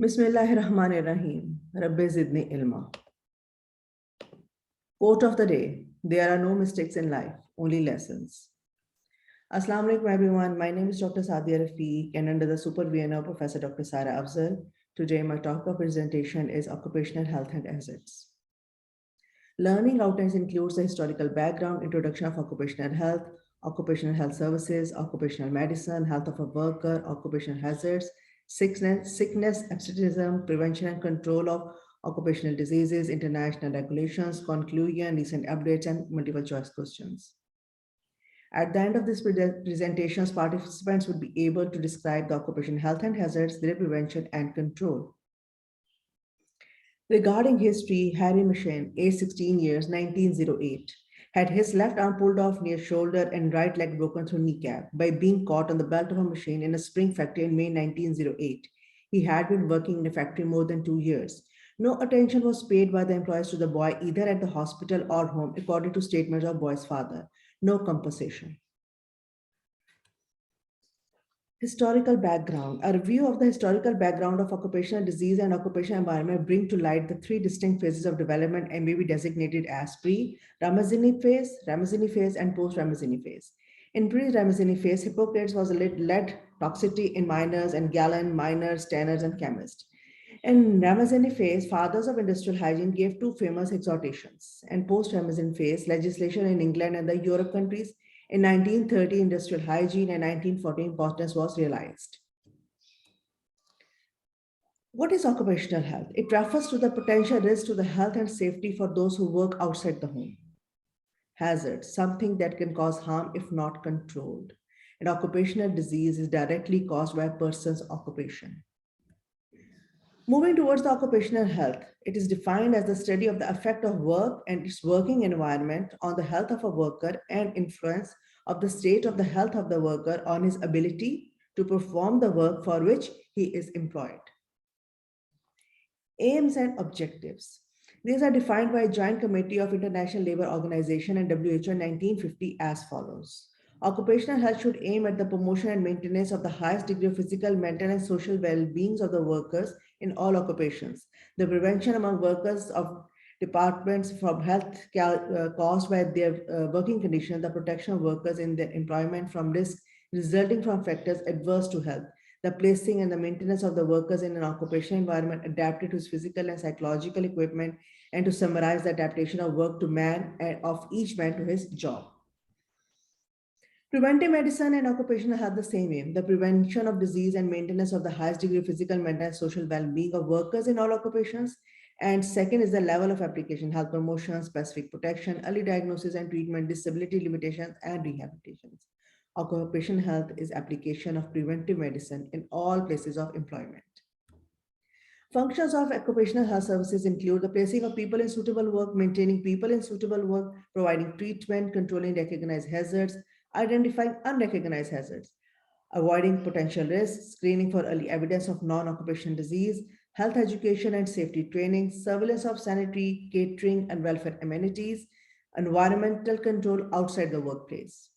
Bismillahirrahmanirrahim. Rabbi zidni ilma. Quote of the day: There are no mistakes in life, only lessons. Assalamu alaikum everyone. My name is Dr. Sadia Rafiq, and under the supervision of Professor Dr. Sara Afzal, today my topic of presentation is occupational health and hazards. Learning outlines includes the historical background, introduction of occupational health services, occupational medicine, health of a worker, occupational hazards, sickness, absenteeism, prevention and control of occupational diseases, international regulations, conclusion, recent updates, and multiple choice questions. At the end of this presentations, participants would be able to describe the occupational health and hazards, their prevention and control. Regarding history, Harry Machine, age 16 years, 1908, had his left arm pulled off near shoulder and right leg broken through kneecap by being caught on the belt of a machine in a spring factory in May 1908. He had been working in the factory more than 2 years. No attention was paid by the employees to the boy either at the hospital or home, according to statements of boy's father. No compensation. Historical background. A review of the historical background of occupational disease and occupational environment bring to light the three distinct phases of development and may be designated as pre-Ramazzini phase, and post-Ramazzini phase. In pre-Ramazzini phase, Hippocrates was a lead toxicity in miners and Galen, miners, tanners, and chemists. In Ramazzini phase, fathers of industrial hygiene gave two famous exhortations. And post-Ramazzini phase, legislation in England and the Europe countries in 1930, industrial hygiene and 1914, importance was realized. What is occupational health? It refers to the potential risk to the health and safety for those who work outside the home. Hazards, something that can cause harm if not controlled. An occupational disease is directly caused by a person's occupation. Moving towards the occupational health, it is defined as the study of the effect of work and its working environment on the health of a worker and influence of the state of the health of the worker on his ability to perform the work for which he is employed. Aims and objectives. These are defined by a joint committee of International Labour Organization and WHO in 1950 as follows. Occupational health should aim at the promotion and maintenance of the highest degree of physical, mental, and social well-being of the workers in all occupations. The prevention among workers of departments from health caused by their working conditions, the protection of workers in their employment from risks resulting from factors adverse to health, the placing and the maintenance of the workers in an occupational environment adapted to his physical and psychological equipment, and to summarize the adaptation of work to man and of each man to his job. Preventive medicine and occupational have the same aim, the prevention of disease and maintenance of the highest degree of physical, mental, and social well-being of workers in all occupations. And second is the level of application, health promotion, specific protection, early diagnosis and treatment, disability limitations, and rehabilitations. Occupational health is application of preventive medicine in all places of employment. Functions of occupational health services include the placing of people in suitable work, maintaining people in suitable work, providing treatment, controlling recognized hazards, identifying unrecognized hazards, avoiding potential risks, screening for early evidence of non-occupational disease, health education and safety training, surveillance of sanitary, catering, and welfare amenities, environmental control outside the workplace.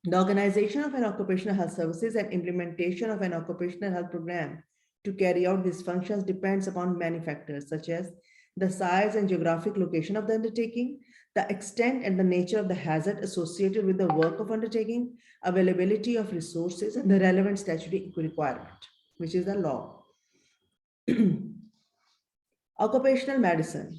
The organization of an occupational health services and implementation of an occupational health program to carry out these functions depends upon many factors, such as the size and geographic location of the undertaking, the extent and the nature of the hazard associated with the work of undertaking, availability of resources, and the relevant statutory requirement, which is the law. Occupational medicine.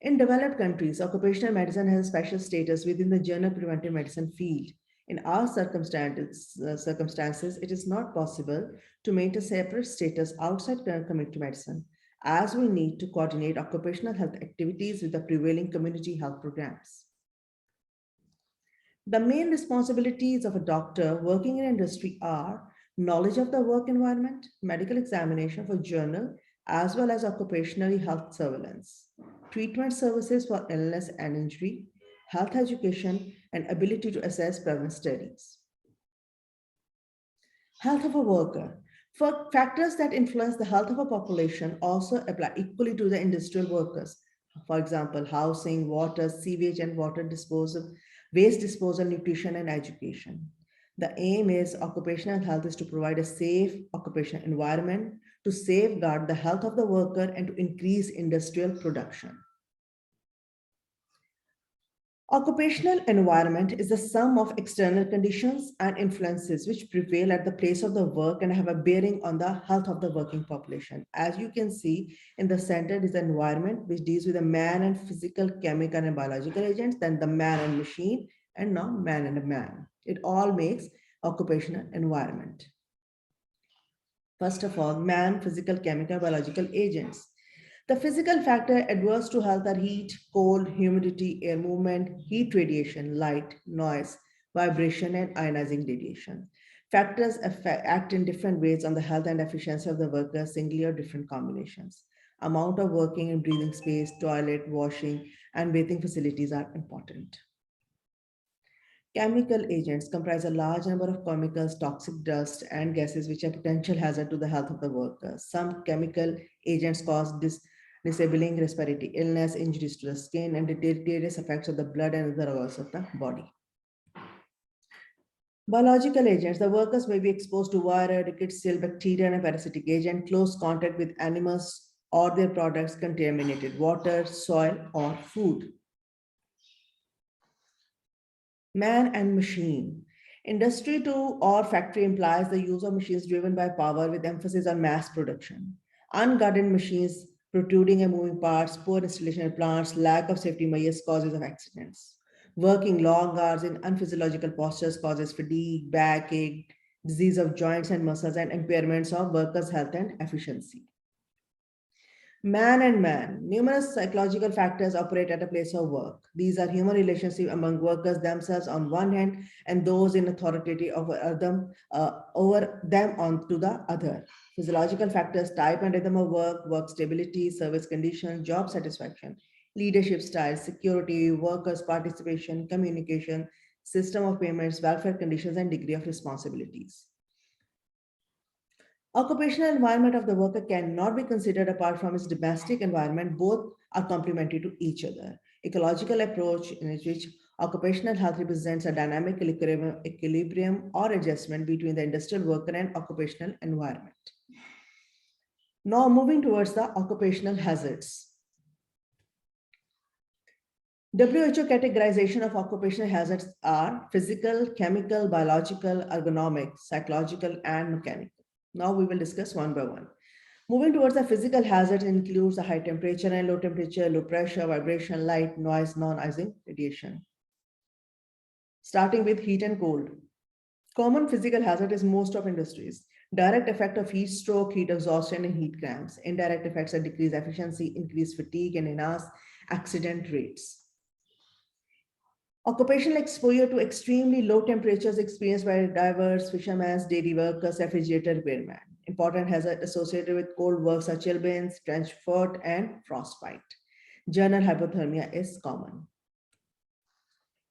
In developed countries, occupational medicine has a special status within the general preventive medicine field. In our circumstances, it is not possible to maintain a separate status outside community medicine, as we need to coordinate occupational health activities with the prevailing community health programs. The main responsibilities of a doctor working in industry are knowledge of the work environment, medical examination for journal, as well as occupational health surveillance, treatment services for illness and injury, health education, and ability to assess prevalence studies. Health of a worker. For factors that influence the health of a population also apply equally to the industrial workers. For example, housing, water, sewage and water disposal, waste disposal, nutrition, and education. The aim is occupational health is to provide a safe occupational environment to safeguard the health of the worker and to increase industrial production. Occupational environment is the sum of external conditions and influences which prevail at the place of the work and have a bearing on the health of the working population. As you can see, in the center is the environment which deals with the man and physical, chemical, and biological agents, then the man and machine, and now man and a man. It all makes occupational environment. First of all, man, physical, chemical, biological agents. The physical factor adverse to health are heat, cold, humidity, air movement, heat radiation, light, noise, vibration, and ionizing radiation. Factors act in different ways on the health and efficiency of the worker, singly or different combinations. Amount of working and breathing space, toilet, washing, and bathing facilities are important. Chemical agents comprise a large number of chemicals, toxic dust, and gases which are potential hazard to the health of the worker. Some chemical agents cause disabling respiratory illness, injuries to the skin, and deleterious effects of the blood and other organs of the body. Biological agents. The workers may be exposed to viral, rickets, cell, bacteria, and a parasitic agent, close contact with animals or their products, contaminated water, soil, or food. Man and machine. Industry to or factory implies the use of machines driven by power with emphasis on mass production. Unguarded machines protruding and moving parts, poor installation of plants, lack of safety measures causes of accidents. Working long hours in unphysiological postures causes fatigue, backache, disease of joints and muscles, and impairments of workers' health and efficiency. Man and man. Numerous psychological factors operate at a place of work. These are human relationships among workers themselves on one hand and those in authority over them on to the other. Physiological factors, type and rhythm of work, work stability, service conditions, job satisfaction, leadership style, security, workers' participation, communication, system of payments, welfare conditions, and degree of responsibilities. Occupational environment of the worker cannot be considered apart from its domestic environment. Both are complementary to each other. Ecological approach in which occupational health represents a dynamic equilibrium or adjustment between the industrial worker and occupational environment. Now moving towards the occupational hazards. WHO categorization of occupational hazards are physical, chemical, biological, ergonomic, psychological, and mechanical. Now we will discuss one by one. Moving towards the physical hazards includes the high temperature and low temperature, low pressure, vibration, light, noise, non-ionizing radiation. Starting with heat and cold. Common physical hazard is most of industries. Direct effect of heat stroke, heat exhaustion, and heat cramps. Indirect effects are decreased efficiency, increased fatigue, and enhanced accident rates. Occupational exposure to extremely low temperatures experienced by divers, fishermen, dairy workers, refrigerator repairmen. Important hazard associated with cold work such as chilblains, trench foot, and frostbite. General hypothermia is common.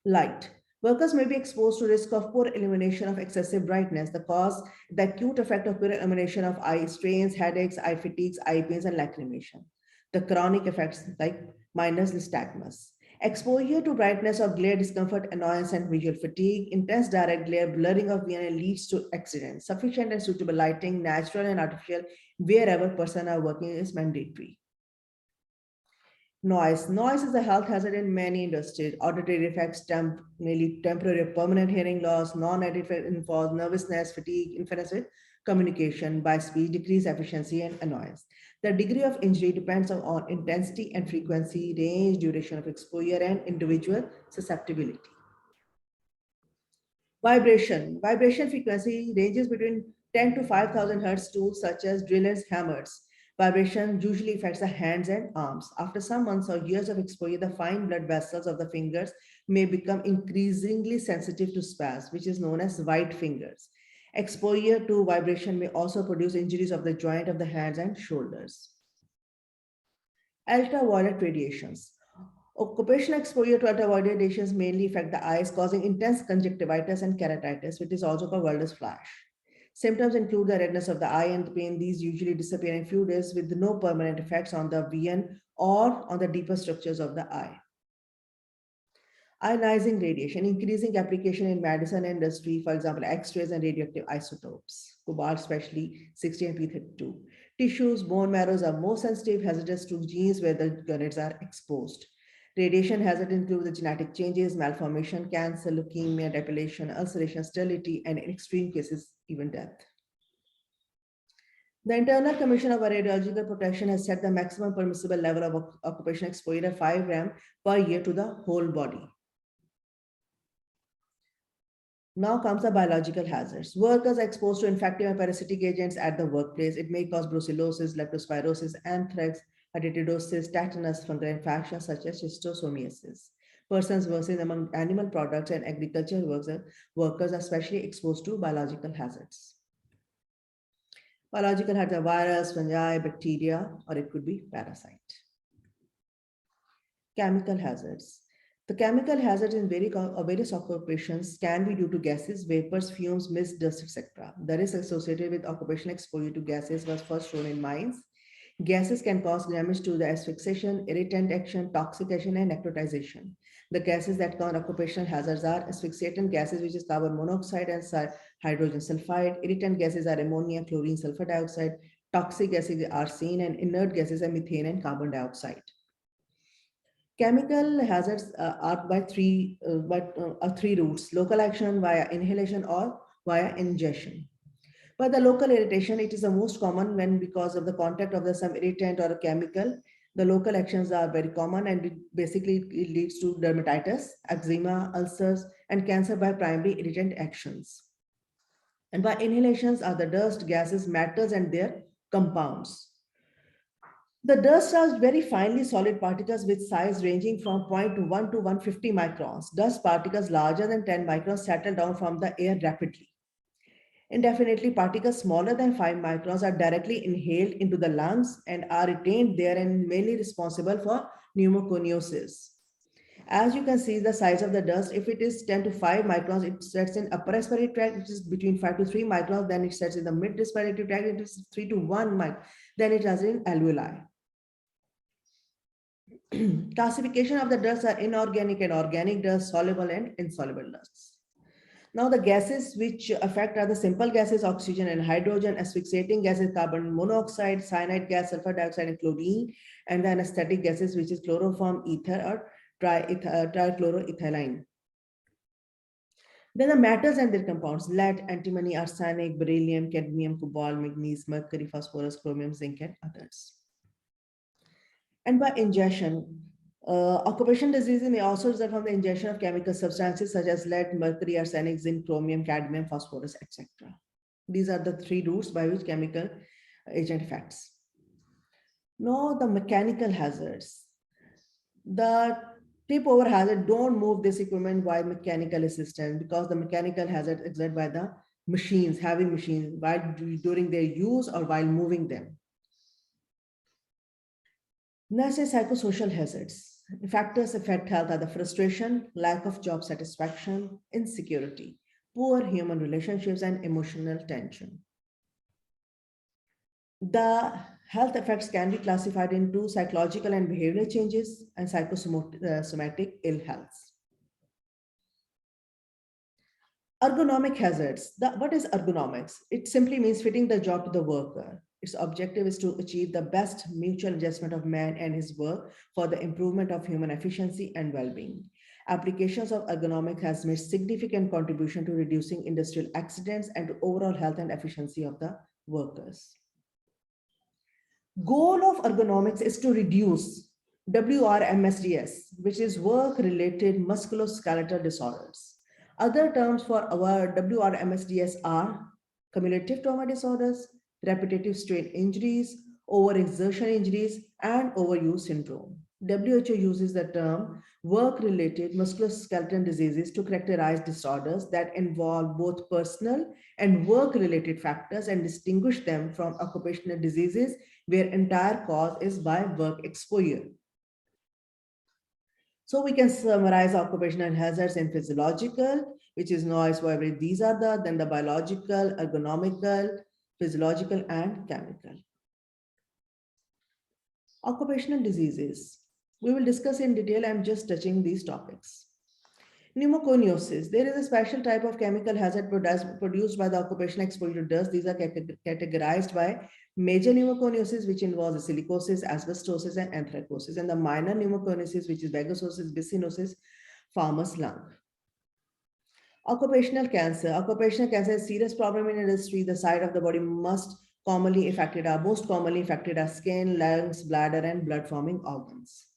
Light. Workers may be exposed to risk of poor illumination of excessive brightness. The acute effect of poor illumination of eye strains, headaches, eye fatigues, eye pains, and lacrimation. The chronic effects like minus nystagmus. Exposure to brightness or glare, discomfort, annoyance, and visual fatigue. Intense direct glare, blurring of vision leads to accidents. Sufficient and suitable lighting, natural and artificial, wherever persons are working is mandatory. Noise. Noise is a health hazard in many industries. Auditory effects, nearly temporary or permanent hearing loss, non-auditory involves nervousness, fatigue, interference with communication by speech, decreased efficiency, and annoyance. The degree of injury depends on intensity and frequency, range, duration of exposure, and individual susceptibility. Vibration. Vibration frequency ranges between 10 to 5,000 hertz tools such as drillers, hammers. Vibration usually affects the hands and arms. After some months or years of exposure, the fine blood vessels of the fingers may become increasingly sensitive to spasms, which is known as white fingers. Exposure to vibration may also produce injuries of the joint of the hands and shoulders. Ultraviolet radiations. Occupational exposure to ultraviolet radiations mainly affect the eyes, causing intense conjunctivitis and keratitis, which is also called Walden's flash. Symptoms include the redness of the eye and the pain. These usually disappear in a few days with no permanent effects on the vision or on the deeper structures of the eye. Ionizing radiation, increasing application in medicine industry, for example, X-rays and radioactive isotopes, cobalt especially 60 and P32. Tissues, bone marrows are more sensitive, hazardous to genes where the units are exposed. Radiation hazard include the genetic changes, malformation, cancer, leukemia, depilation, ulceration, sterility, and in extreme cases, even death. The Internal Commission of Radiological Protection has set the maximum permissible level of occupational exposure at 5 gram per year to the whole body. Now comes the biological hazards. Workers are exposed to infective and parasitic agents at the workplace. It may cause brucellosis, leptospirosis, anthrax, hydatidosis, tetanus, fungal infections such as schistosomiasis. Persons working among animal products and agricultural workers are especially exposed to biological hazards. Biological hazards are virus, fungi, bacteria, or it could be parasite. Chemical hazards. The chemical hazards in various occupations can be due to gases, vapors, fumes, mist, dust, etc. The risk associated with occupational exposure to gases was first shown in mines. Gases can cause damage to the asphyxiation, irritant action, toxic action, and necrotization. The gases that cause occupational hazards are asphyxiatant gases, which is carbon monoxide and hydrogen sulfide. Irritant gases are ammonia, chlorine, sulfur dioxide. Toxic gases are arsen, and inert gases are methane and carbon dioxide. Chemical hazards are by three routes: local action via inhalation or via ingestion. By the local irritation, it is the most common when because of the contact of some irritant or a chemical. The local actions are very common and it leads to dermatitis, eczema, ulcers, and cancer by primary irritant actions. And by inhalations are the dust, gases, matters, and their compounds. The dust are very finely solid particles with size ranging from 0.1 to 150 microns. Dust particles larger than 10 microns settle down from the air rapidly. Indefinitely, particles smaller than 5 microns are directly inhaled into the lungs and are retained there and mainly responsible for pneumoconiosis. As you can see, the size of the dust, if it is 10 to 5 microns, it sets in upper respiratory tract, which is between 5 to 3 microns. Then it sets in the mid respiratory tract, it is 3 to 1 micron. Then it has in alveoli. Classification of the dusts are inorganic and organic dust, soluble and insoluble dusts. Now the gases which affect are the simple gases, oxygen and hydrogen, asphyxiating gases, carbon monoxide, cyanide gas, sulfur dioxide and chlorine, and the anesthetic gases which is chloroform, ether or trichloroethylene. Then the matters and their compounds: lead, antimony, arsenic, beryllium, cadmium, cobalt, manganese, mercury, phosphorus, chromium, zinc, and others. And by ingestion, occupational diseases may also result from the ingestion of chemical substances such as lead, mercury, arsenic, zinc, chromium, cadmium, phosphorus, etc. These are the three routes by which chemical agent affects. Now the mechanical hazards. The tip over hazard: don't move this equipment while mechanical assistance, because the mechanical hazard is exerted by the machines, heavy machines, while during their use or while moving them. Next is psychosocial hazards. Factors affect health are the frustration, lack of job satisfaction, insecurity, poor human relationships, and emotional tension. The health effects can be classified into psychological and behavioral changes and psychosomatic ill health. Ergonomic hazards. What is ergonomics? It simply means fitting the job to the worker. Its objective is to achieve the best mutual adjustment of man and his work for the improvement of human efficiency and well-being. Applications of ergonomics has made significant contribution to reducing industrial accidents and to overall health and efficiency of the workers. Goal of ergonomics is to reduce WRMSDS, which is work-related musculoskeletal disorders. Other terms for our WRMSDS are cumulative trauma disorders, repetitive strain injuries, overexertion injuries, and overuse syndrome. WHO uses the term work-related musculoskeletal diseases to characterize disorders that involve both personal and work-related factors and distinguish them from occupational diseases where entire cause is by work exposure. So we can summarize occupational hazards in physiological, which is noise, vibration. These are then the biological, ergonomical, physiological, and chemical. Occupational diseases. We will discuss in detail. I'm just touching these topics. Pneumoconiosis. There is a special type of chemical hazard produced by the occupational exposure to dust. These are categorized by major pneumoconiosis, which involves silicosis, asbestosis, and anthracosis, and the minor pneumoconiosis, which is bagasosis, byssinosis, farmer's lung. Occupational cancer. Occupational cancer is a serious problem in industry. The side of the body most commonly affected are skin, lungs, bladder, and blood-forming organs.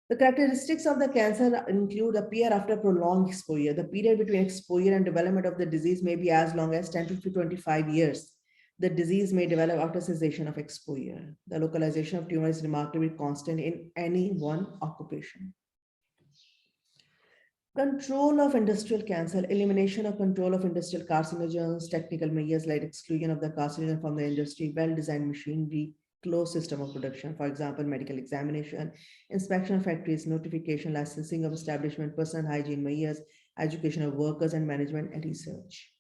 The characteristics of the cancer include appear after prolonged exposure. The period between exposure and development of the disease may be as long as 10 to 25 years. The disease may develop after cessation of exposure. The localization of tumor is remarkably constant in any one occupation. Control of industrial cancer, elimination or control of industrial carcinogens, technical measures like exclusion of the carcinogen from the industry, well-designed machinery, closed system of production, for example, medical examination, inspection of factories, notification, licensing of establishment, personal hygiene measures, education of workers and management and research.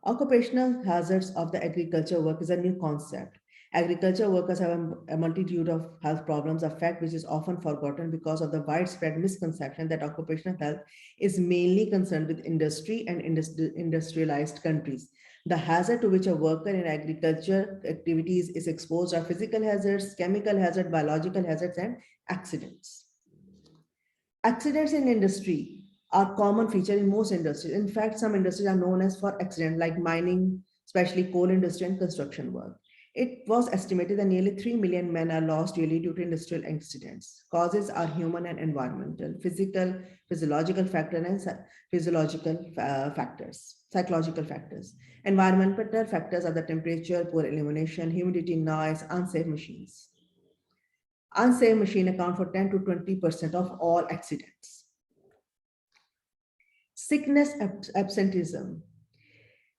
Occupational hazards of the agriculture work is a new concept. Agriculture workers have a multitude of health problems, a fact which is often forgotten because of the widespread misconception that occupational health is mainly concerned with industry and industrialized countries. The hazard to which a worker in agriculture activities is exposed are physical hazards, chemical hazards, biological hazards, and accidents. Accidents in industry are common feature in most industries. In fact, some industries are known as for accident, like mining, especially coal industry and construction work. It was estimated that nearly 3 million men are lost yearly due to industrial accidents. Causes are human and environmental, physical, physiological factors, and psychological factors. Environmental factors are the temperature, poor illumination, humidity, noise, unsafe machines. Unsafe machine account for 10 to 20% of all accidents. Sickness, absenteeism.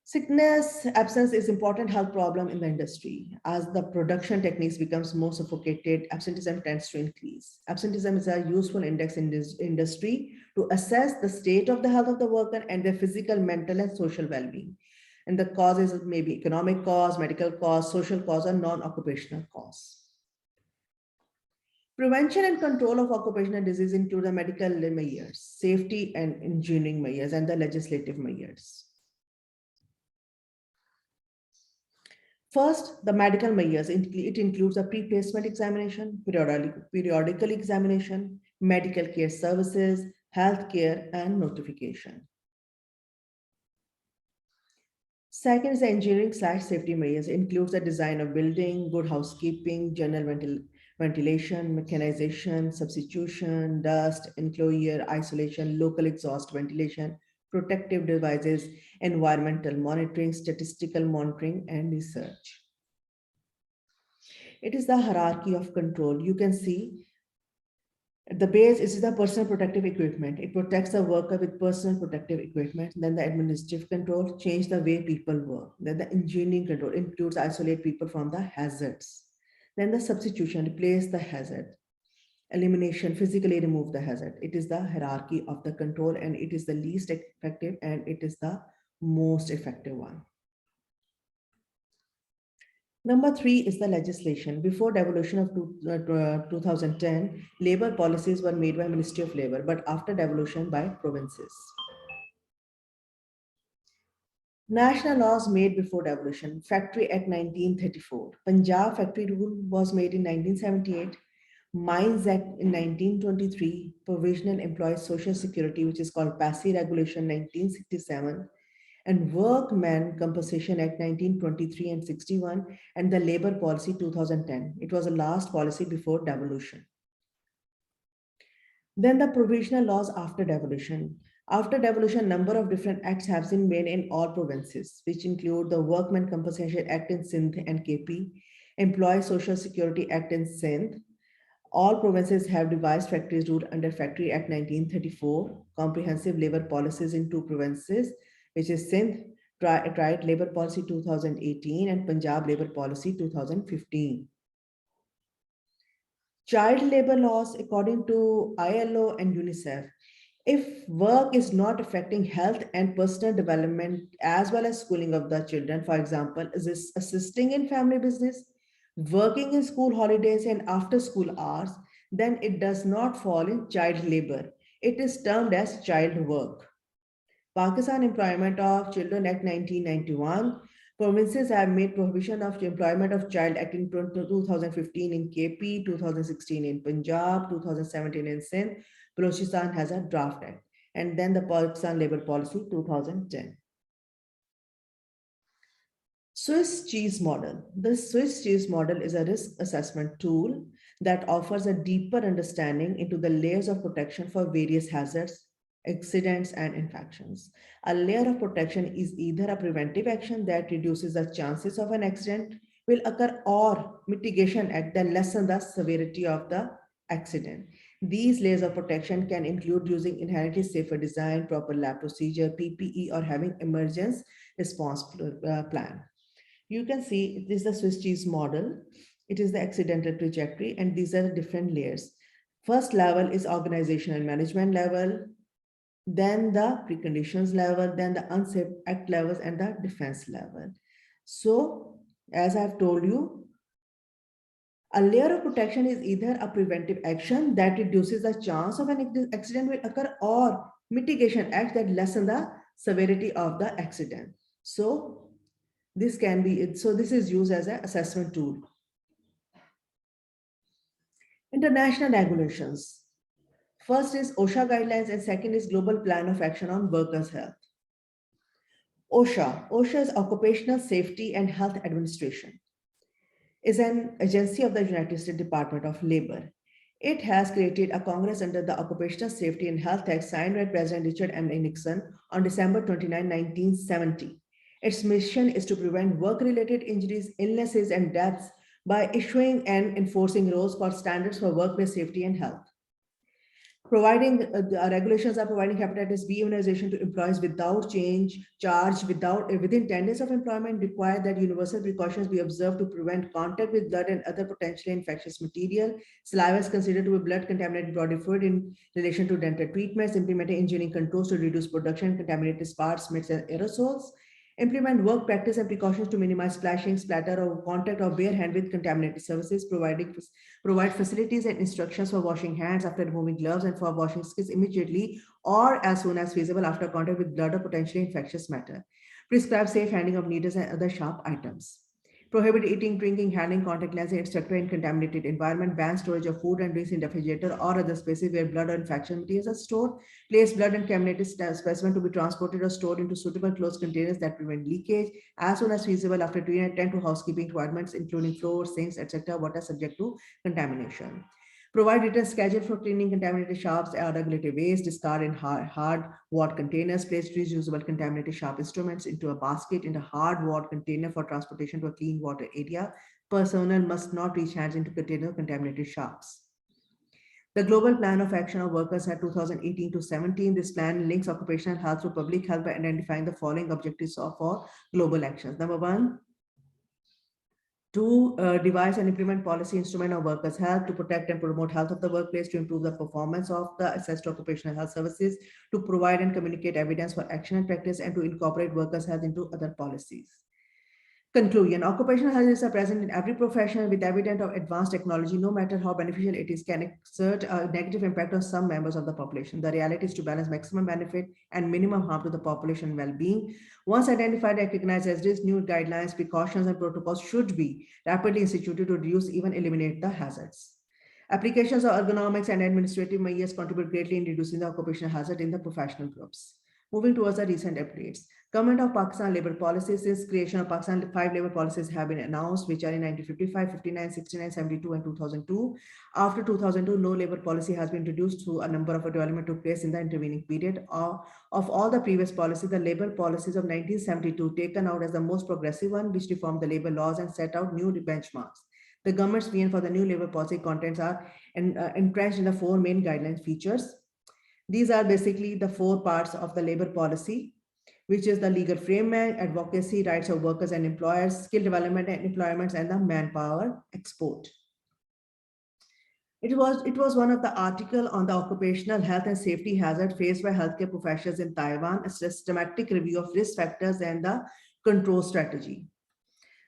Sickness absence is important health problem in the industry. As the production techniques becomes more suffocated, absenteeism tends to increase. Absenteeism is a useful index in this industry to assess the state of the health of the worker and their physical, mental, and social well-being. And the causes may be economic cause, medical cause, social cause, or non-occupational cause. Prevention and control of occupational disease include the medical measures, safety and engineering measures, and the legislative measures. First, the medical measures. It includes a pre-placement examination, periodical examination, medical care services, health care, and notification. Second is the engineering/safety measures. It includes the design of building, good housekeeping, general ventilation, mechanization, substitution, dust, enclosure, isolation, local exhaust ventilation, protective devices, environmental monitoring, statistical monitoring, and research. It is the hierarchy of control. You can see at the base is the personal protective equipment. It protects the worker with personal protective equipment. Then the administrative control, change the way people work. Then the engineering control includes isolate people from the hazards. Then the substitution, replace the hazard. Elimination, physically remove the hazard. It is the hierarchy of the control and it is the least effective and it is the most effective one. Number 3 is the legislation. Before devolution of 2010, labor policies were made by Ministry of Labor, but after devolution by provinces. National laws made before devolution. Factory Act 1934. Punjab Factory Rule was made in 1978. Mines Act in 1923. Provisional Employees Social Security, which is called PASSI Regulation 1967. And Workmen Compensation Act 1923 and 61, and the Labor Policy 2010. It was the last policy before devolution. Then the provisional laws after devolution. After devolution, number of different acts have been made in all provinces, which include the Workmen Compensation Act in Sindh and KP, Employee Social Security Act in Sindh. All provinces have devised factories rule under Factory Act 1934, comprehensive labor policies in 2 provinces, which is Sindh Tried Labor Policy 2018 and Punjab Labor Policy 2015. Child labor laws according to ILO and UNICEF. If work is not affecting health and personal development as well as schooling of the children, for example, is this assisting in family business, working in school holidays and after school hours, then it does not fall in child labor. It is termed as child work. Pakistan Employment of Children Act 1991. Provinces have made prohibition of employment of child act in 2015 in KP, 2016 in Punjab, 2017 in Sindh. Balochistan has a draft act. And then the Pakistan Labour Policy 2010. Swiss cheese model. The Swiss cheese model is a risk assessment tool that offers a deeper understanding into the layers of protection for various hazards, accidents, and infections. A layer of protection is either a preventive action that reduces the chances of an accident will occur or mitigation act that lessen the severity of the accident. These layers of protection can include using inherently safer design, proper lab procedure, PPE, or having emergency response plan. You can see it is the Swiss cheese model. It is the accidental trajectory, and these are the different layers. First level is organizational management level, then the preconditions level, then the unsafe act levels, and the defense level. So, as I've told you, a layer of protection is either a preventive action that reduces the chance of an accident will occur or mitigation act that lessen the severity of the accident. So, this is used as an assessment tool. International regulations. First is OSHA guidelines and second is Global Plan of Action on Workers' Health. OSHA is Occupational Safety and Health Administration, is an agency of the United States Department of Labor. It has created a Congress under the Occupational Safety and Health Act signed by President Richard M. Nixon on December 29, 1970. Its mission is to prevent work-related injuries, illnesses, and deaths by issuing and enforcing rules called standards for workplace safety and health. Regulations are providing hepatitis B immunization to employees without charge within 10 days of employment, require that universal precautions be observed to prevent contact with blood and other potentially infectious material. Saliva is considered to be blood contaminated body fluid in relation to dental treatments, implementing engineering controls to reduce production, contaminated sparks, mits, and aerosols. Implement work practice and precautions to minimize splashing, splatter, or contact or bare hand with contaminated surfaces. Provide facilities and instructions for washing hands after removing gloves and for washing skins immediately or as soon as feasible after contact with blood or potentially infectious matter. Prescribe safe handling of needles and other sharp items. Prohibit eating, drinking, handling contact lenses, etc. in contaminated environment. Ban storage of food and drinks in refrigerator or other spaces where blood or infection materials are stored. Place blood and contaminated specimen to be transported or stored into suitable closed containers that prevent leakage as soon as feasible after attend to housekeeping requirements, including floors, sinks, etc. what are subject to contamination. Provide written schedule for cleaning contaminated sharps or regulated waste. Discard in hard wad containers. Place reusable contaminated sharp instruments into a basket in a hard wad container for transportation to a clean water area. Personnel must not reach hands into container contaminated sharps. The Global Plan of Action of Workers at 2018 to 17. This plan links occupational health to public health by identifying the following objectives for global actions. Number one, to devise and implement policy instrument of workers' health, to protect and promote health of the workplace, to improve the performance of the access to occupational health services, to provide and communicate evidence for action and practice, and to incorporate workers' health into other policies. Conclusion. Occupational health is present in every profession with evidence of advanced technology, no matter how beneficial it is, can exert a negative impact on some members of the population. The reality is to balance maximum benefit and minimum harm to the population well-being. Once identified and recognized as risk, new guidelines, precautions, and protocols should be rapidly instituted to reduce, even eliminate the hazards. Applications of ergonomics and administrative measures contribute greatly in reducing the occupational hazard in the professional groups. Moving towards the recent updates. Government of Pakistan labor policies. Since creation of Pakistan, 5 labor policies have been announced, which are in 1955, 59, 69, 72, and 2002. After 2002, no labor policy has been introduced through a number of developments took place in the intervening period. Of all the previous policies, the labor policies of 1972 taken out as the most progressive one, which reformed the labor laws and set out new benchmarks. The government's vision for the new labor policy contents are entrenched in the 4 main guideline features. These are basically the 4 parts of the labor policy, which is the legal framework, advocacy, rights of workers and employers, skill development and employments, and the manpower export. It was one of the article on the occupational health and safety hazard faced by healthcare professionals in Taiwan, a systematic review of risk factors and the control strategy.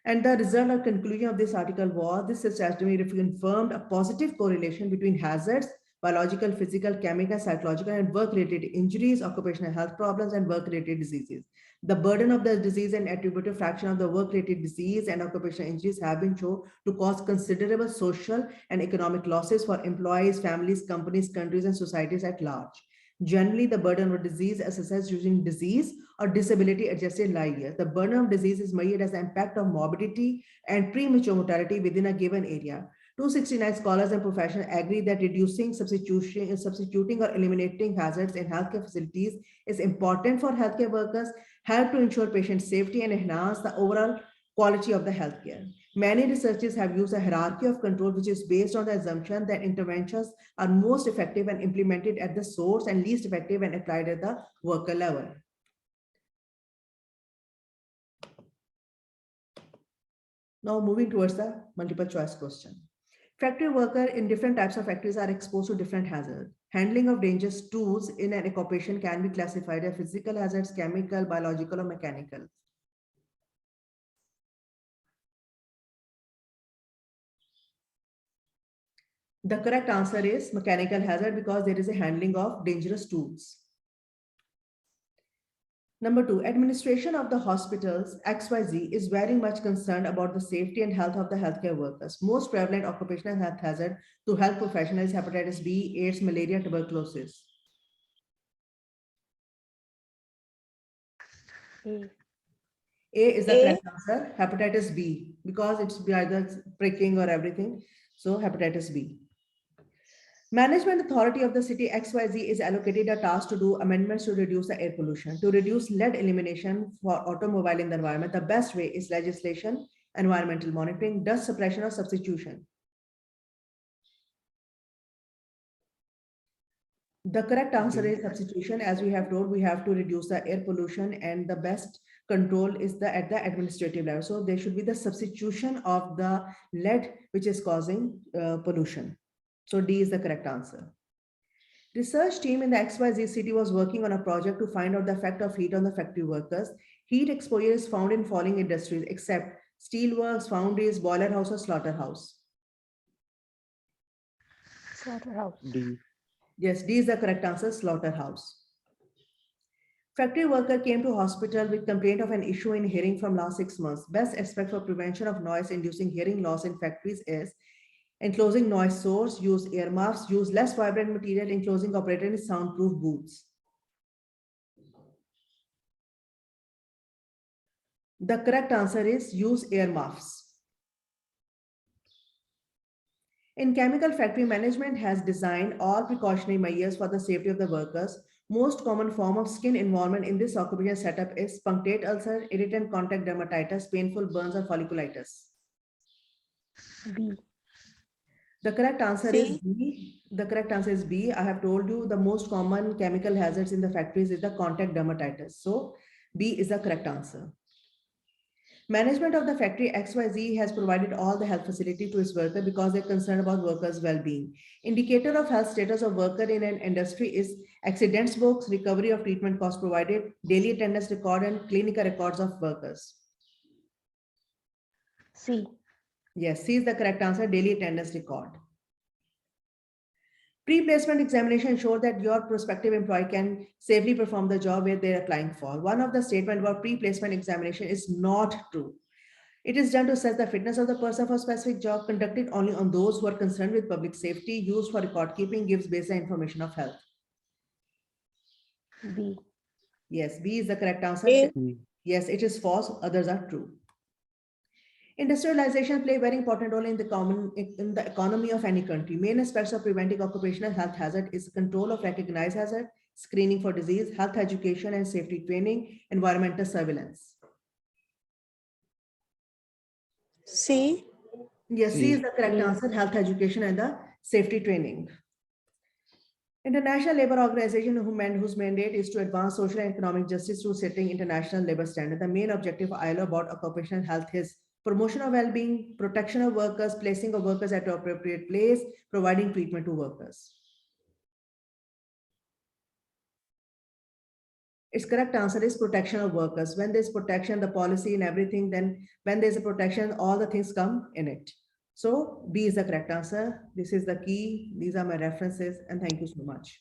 And the result or conclusion of this article was this study confirmed a positive correlation between hazards, biological, physical, chemical, psychological, and work-related injuries, occupational health problems, and work-related diseases. The burden of the disease and attributive fraction of the work-related disease and occupational injuries have been shown to cause considerable social and economic losses for employees, families, companies, countries, and societies at large. Generally, the burden of disease is assessed using disease or disability adjusted life years. The burden of disease is measured as the impact of morbidity and premature mortality within a given area. 269 scholars and professionals agree that reducing, substituting, or eliminating hazards in healthcare facilities is important for healthcare workers, help to ensure patient safety, and enhance the overall quality of the healthcare. Many researchers have used a hierarchy of control, which is based on the assumption that interventions are most effective when implemented at the source and least effective when applied at the worker level. Now moving towards the multiple choice question. Factory workers in different types of factories are exposed to different hazards. Handling of dangerous tools in an occupation can be classified as physical hazards, chemical, biological, or mechanical. The correct answer is mechanical hazard because there is a handling of dangerous tools. Number two, administration of the hospitals XYZ is very much concerned about the safety and health of the healthcare workers. Most prevalent occupational health hazard to health professionals hepatitis B, AIDS, malaria, tuberculosis. A. A is the correct answer, hepatitis B, because it's either pricking or everything. So hepatitis B. Management authority of the city XYZ is allocated a task to do amendments to reduce the air pollution. To reduce lead elimination for automobile in the environment, the best way is legislation, environmental monitoring, dust suppression, or substitution. The correct answer is substitution. As we have told, we have to reduce the air pollution, and the best control is at the administrative level. So there should be the substitution of the lead which is causing pollution. So D is the correct answer. Research team in the XYZ city was working on a project to find out the effect of heat on the factory workers. Heat exposure is found in following industries except steelworks, foundries, boiler house, or slaughterhouse. Slaughterhouse. D. Yes, D is the correct answer, slaughterhouse. Factory worker came to hospital with complaint of an issue in hearing from last 6 months. Best aspect for prevention of noise-inducing hearing loss in factories is enclosing noise source, use earmuffs, use less vibrant material, enclosing operator in soundproof booths. The correct answer is use earmuffs. In chemical factory, management has designed all precautionary measures for the safety of the workers. Most common form of skin involvement in this occupational setup is punctate ulcer, irritant contact dermatitis, painful burns, or folliculitis. B. The correct answer is C. B. The correct answer is B. I have told you the most common chemical hazards in the factories is the contact dermatitis. So B is the correct answer. Management of the factory XYZ has provided all the health facility to its worker because they're concerned about workers' well-being. Indicator of health status of worker in an industry is accidents books, recovery of treatment costs provided, daily attendance record, and clinical records of workers. C. Yes, C is the correct answer, daily attendance record. Pre-placement examination ensure that your prospective employee can safely perform the job where they're applying for. One of the statements about pre-placement examination is not true. It is done to assess the fitness of the person for a specific job, conducted only on those who are concerned with public safety, used for record keeping, gives baseline information of health. B. Yes, B is the correct answer. A. Yes, it is false, others are true. Industrialization play a very important role in the economy of any country. Main aspects of preventing occupational health hazard is control of recognized hazard, screening for disease, health education and safety training, environmental surveillance. C. Yes, C is the correct answer, health education and the safety training. International Labour Organization, whose mandate is to advance social and economic justice through setting international labor standards. The main objective of ILO about occupational health is promotion of well-being, protection of workers, placing of workers at the appropriate place, providing treatment to workers. Its correct answer is protection of workers. When there's protection, the policy and everything, then when there's a protection, all the things come in it. So B is the correct answer. This is the key. These are my references, and thank you so much.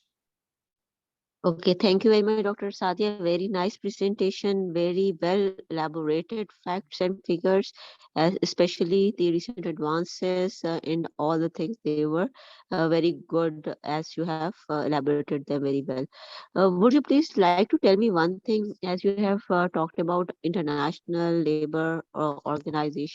Okay, thank you very much, Dr. Sadia. Very nice presentation, very well elaborated facts and figures, especially the recent advances in all the things. They were very good as you have elaborated them very well. Would you please like to tell me one thing as you have talked about International Labor Organization?